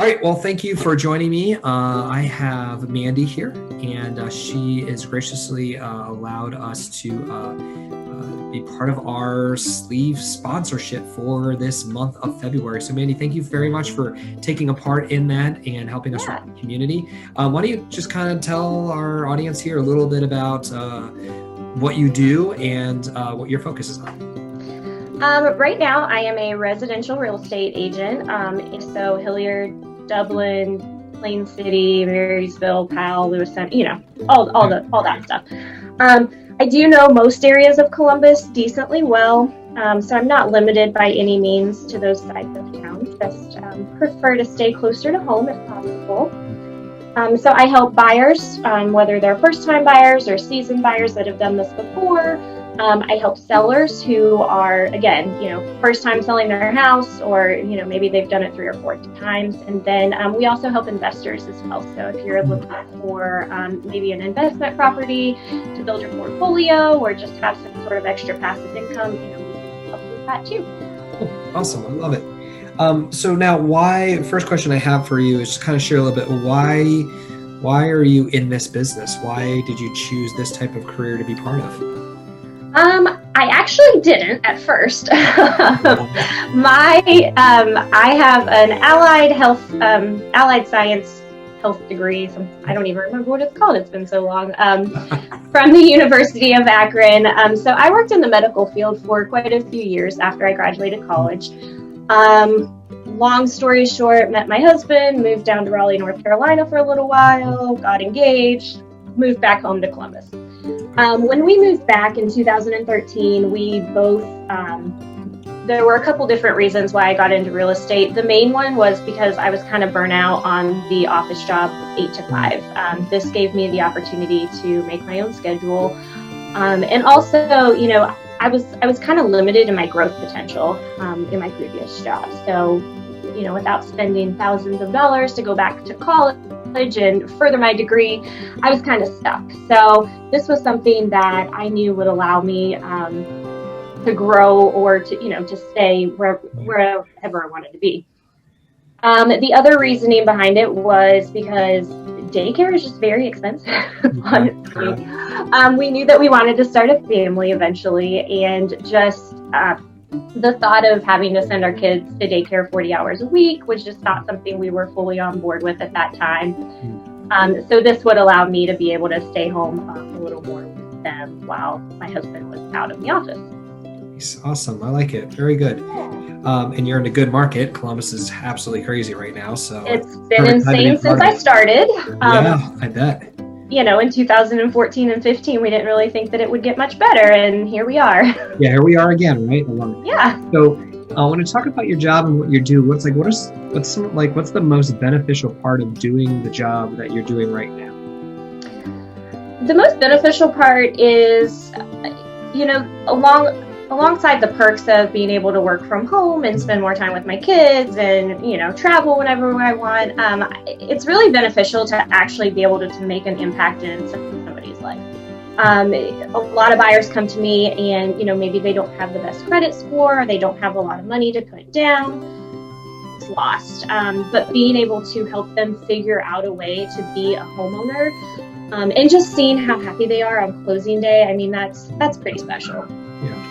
All right. Well, thank you for joining me. I have Mandy here, and she is graciously allowed us to be part of our sleeve sponsorship for this month of February. So, Mandy, thank you very much for taking a part in that and helping us with the community. Why don't you just kind of tell our audience here a little bit about what you do and what your focus is on? Right now, I am a residential real estate agent. So Hilliard, Dublin, Plain City, Marysville, Powell, Lewiston, all that stuff. I do know most areas of Columbus decently well, so I'm not limited by any means to those sides of town. Just prefer to stay closer to home if possible. So I help buyers, whether they're first-time buyers or seasoned buyers that have done this before. I help sellers who are, again, first time selling their house, or, maybe they've done it 3 or 4 times. And then we also help investors as well. So if you're looking for maybe an investment property to build your portfolio or just have some sort of extra passive income, we can help with that too. Awesome. I love it. So now first question I have for you is just kind of share a little bit, why are you in this business? Why did you choose this type of career to be part of? I actually didn't at first. I have an allied science health degree. I don't even remember what it's called. It's been so long. From the University of Akron. So I worked in the medical field for quite a few years after I graduated college. Long story short, met my husband, moved down to Raleigh, North Carolina for a little while, got engaged, moved back home to Columbus. When we moved back in 2013, we both, there were a couple different reasons why I got into real estate. The main one was because I was kind of burnt out on the office job 8 to 5. This gave me the opportunity to make my own schedule. And also, I was kind of limited in my growth potential in my previous job. So, without spending thousands of dollars to go back to college and further my degree, I was kind of stuck. So this was something that I knew would allow me to grow or to stay wherever I wanted to be. The other reasoning behind it was because daycare is just very expensive, honestly. We knew that we wanted to start a family eventually, and just the thought of having to send our kids to daycare 40 hours a week was just not something we were fully on board with at that time. So this would allow me to be able to stay home a little more with them while my husband was out of the office. Awesome. I like it. Very good. And you're in a good market. Columbus is absolutely crazy right now. So it's been insane since I started. Yeah, I bet. In 2014 and 15, we didn't really think that it would get much better, and here we are. Yeah, here we are again, right? Yeah. So, I want to talk about your job and what you do. What's the most beneficial part of doing the job that you're doing right now? The most beneficial part is, alongside the perks of being able to work from home and spend more time with my kids and, travel whenever I want, it's really beneficial to actually be able to make an impact in somebody's life. A lot of buyers come to me and, maybe they don't have the best credit score, they don't have a lot of money to put down, it's lost. But being able to help them figure out a way to be a homeowner and just seeing how happy they are on closing day, that's pretty special.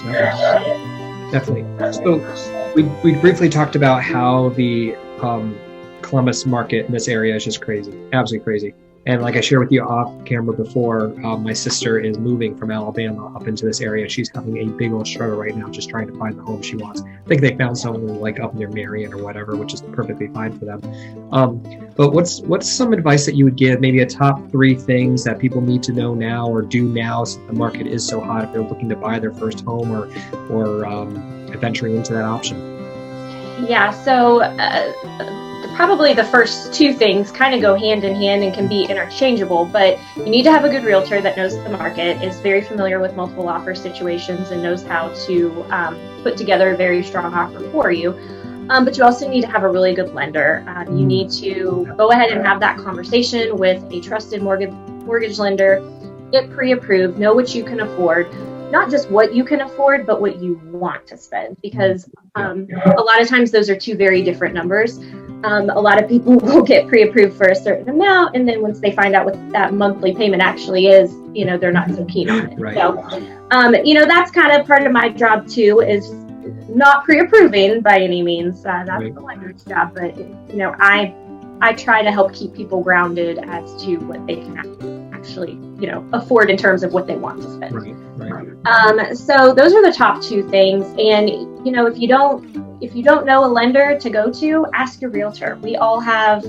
Yeah, definitely. So we briefly talked about how the Columbus market in this area is just crazy, absolutely crazy. And like I shared with you off camera before, my sister is moving from Alabama up into this area. She's having a big old struggle right now, just trying to find the home she wants. I think they found someone like up near Marion or whatever, which is perfectly fine for them. But what's some advice that you would give? Maybe a top 3 things that people need to know now or do now, since the market is so hot, if they're looking to buy their first home or venturing into that option. Yeah. So. Probably the first 2 things kind of go hand in hand and can be interchangeable, but you need to have a good realtor that knows the market, is very familiar with multiple offer situations, and knows how to put together a very strong offer for you. But you also need to have a really good lender. You need to go ahead and have that conversation with a trusted mortgage lender, get pre-approved, know what you can afford. not just what you can afford, but what you want to spend, because a lot of times those are two very different numbers. A lot of people will get pre-approved for a certain amount, and then once they find out what that monthly payment actually is, they're not so keen on it. Right. So, that's kind of part of my job too, is not pre-approving by any means. That's the lender's job, but I try to help keep people grounded as to what they can actually, afford in terms of what they want to spend. Right. So those are the top two things. And, if you don't know a lender to go to, ask your realtor. We all have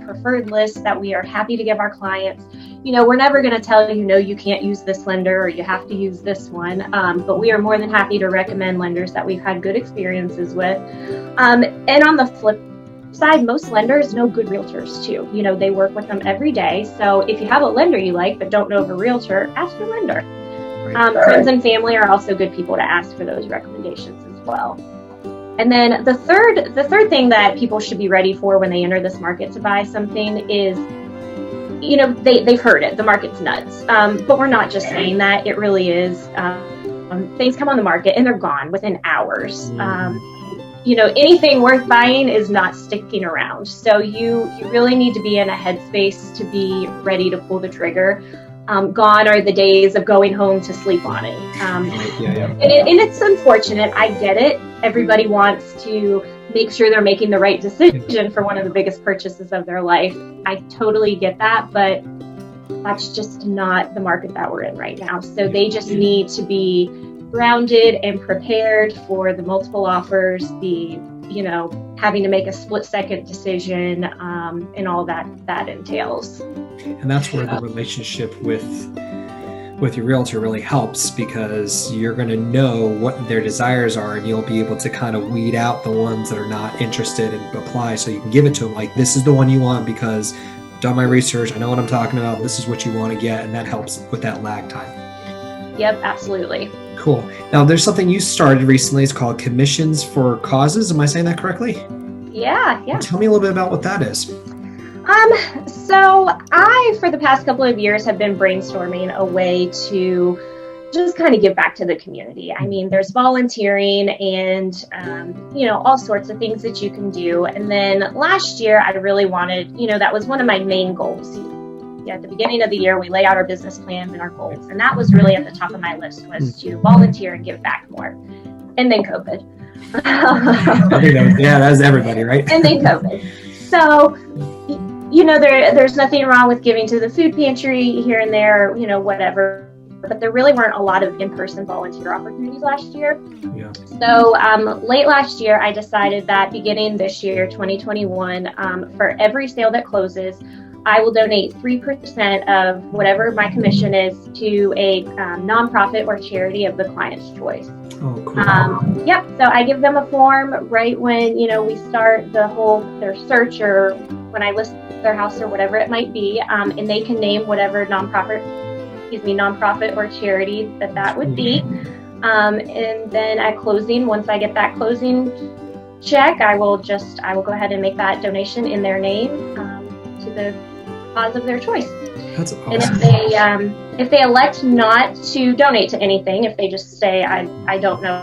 preferred lists that we are happy to give our clients. We're never going to tell you, no, you can't use this lender or you have to use this one. But we are more than happy to recommend lenders that we've had good experiences with. And on the flip side, most lenders know good realtors too. They work with them every day. So if you have a lender you like but don't know of a realtor, ask your lender. Friends and family are also good people to ask for those recommendations as well. And then the third thing that people should be ready for when they enter this market to buy something is, they've heard it. The market's nuts. But we're not just saying that. It really is. Things come on the market and they're gone within hours. Anything worth buying is not sticking around. So you really need to be in a headspace to be ready to pull the trigger. Gone are the days of going home to sleep on it. And it's unfortunate. I get it. Everybody wants to make sure they're making the right decision for one of the biggest purchases of their life. I totally get that, but that's just not the market that we're in right now. So they just need to be grounded and prepared for the multiple offers, having to make a split-second decision, and all that entails. And that's where the relationship with your realtor really helps, because you're going to know what their desires are, and you'll be able to kind of weed out the ones that are not interested and apply, so you can give it to them like, this is the one you want because I've done my research, I know what I'm talking about, this is what you want to get, and that helps with that lag time. Yep, absolutely. Cool. Now, there's something you started recently. It's called Commissions for Causes. Am I saying that correctly? Yeah. Tell me a little bit about what that is. So I, for the past couple of years, have been brainstorming a way to just kind of give back to the community. I mean, there's volunteering and, all sorts of things that you can do. And then last year, I really wanted, that was one of my main goals. At the beginning of the year, we lay out our business plans and our goals. And that was really at the top of my list, was to volunteer and give back more. And then COVID. I think that was everybody, right? And then COVID. So, there's nothing wrong with giving to the food pantry here and there, whatever. But there really weren't a lot of in-person volunteer opportunities last year. Yeah. So late last year, I decided that beginning this year, 2021, for every sale that closes, I will donate 3% of whatever my commission is to a nonprofit or charity of the client's choice. Oh, cool. Yep. So I give them a form right when, we start their search, or when I list their house or whatever it might be, and they can name whatever nonprofit or charity that would be. And then at closing, once I get that closing check, I will go ahead and make that donation in their name to the cause of their choice. That's awesome. And if they elect not to donate to anything, if they just say I don't know,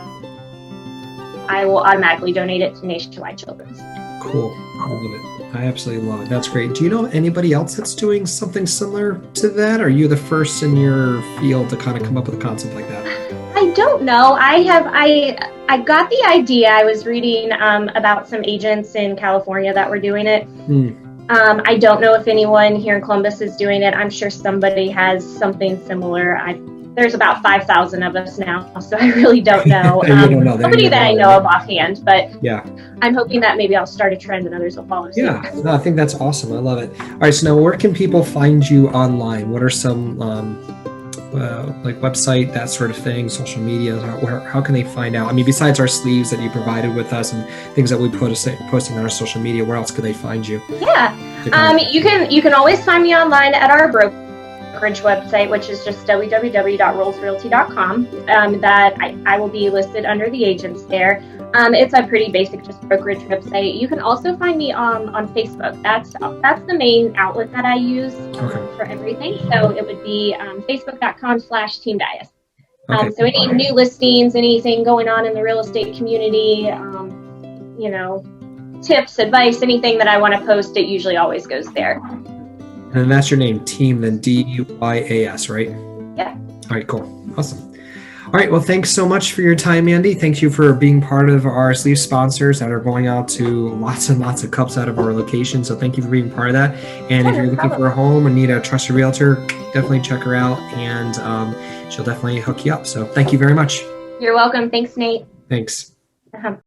I will automatically donate it to Nationwide Children's. Cool. I love it. I absolutely love it. That's great. Do you know anybody else that's doing something similar to that? Or are you the first in your field to kind of come up with a concept like that? I don't know. I got the idea. I was reading about some agents in California that were doing it. I don't know if anyone here in Columbus is doing it. I'm sure somebody has something similar. There's about 5,000 of us now, so I really don't know. Nobody that I know of offhand, but yeah, I'm hoping that maybe I'll start a trend and others will follow suit. Yeah, no, I think that's awesome. I love it. All right, so now where can people find you online? What are some like website, that sort of thing, social media? How can they find out? I mean, besides our sleeves that you provided with us and things that we posting on our social media, where else could they find you? Yeah, you can always find me online at our brokerage website, which is just www.rollsrealty.com. That I will be listed under the agents there. It's a pretty basic, just brokerage website. You can also find me on Facebook. That's the main outlet that I use for everything. So it would be facebook.com/Team Dyas. Okay. So any new listings, anything going on in the real estate community, you know, tips, advice, anything that I want to post, it usually always goes there. And then that's your name, team, then Dyas, right? Yeah. All right, cool. Awesome. All right. Well, thanks so much for your time, Andy. Thank you for being part of our sleeve sponsors that are going out to lots and lots of cups out of our location. So thank you for being part of that. And if you're looking for a home and need a trusted realtor, definitely check her out, and she'll definitely hook you up. So thank you very much. You're welcome. Thanks, Nate. Thanks. Uh-huh.